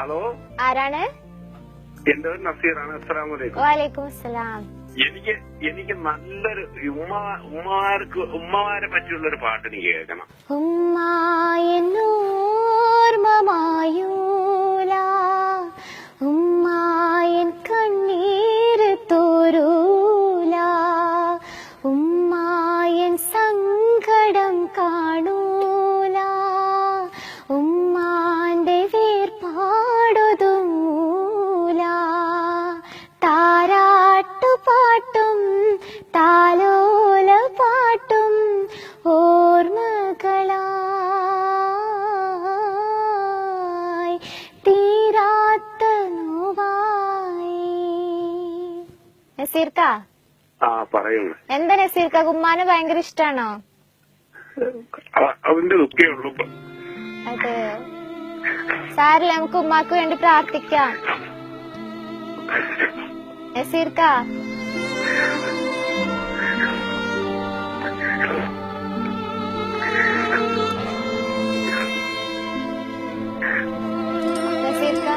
Hello, ആരാണ്? എന്റെ പേര് നസീറാണ്. അസ്സലാമു അലൈക്കും. വലൈക്കും അസ്സലാം. എനിക്ക് നല്ലൊരു ഉമ്മമാരെ പറ്റിയുള്ളൊരു പാട്ട് എനിക്ക് കേൾക്കണം. ഉമ്മായൂല ഉമ്മായൻ കണ്ണീര് തോരൂല ഉമ്മായൻ സങ്കടം കാണൂല ഉമ്മാന്റെ വേർപാടൊതുങ്ങൂല താരാട്ടുപാട്ടും താലോല പാട്ടും ഓർമ്മകളായി തീരാത്ത നോവായി. നസീർക്ക, പറയുന്നു. എന്താ നസീർക്ക, ഉമ്മാനെ ഭയങ്കര ഇഷ്ടാണോ? അവന്റെ ദുഃഖേ ഉള്ളൂ. അതെയോ? സാരില്ല, നമുക്ക് ഉമ്മാക്ക് വേണ്ടി പ്രാർത്ഥിക്കാം. നസീർക്ക, നസീർക്ക,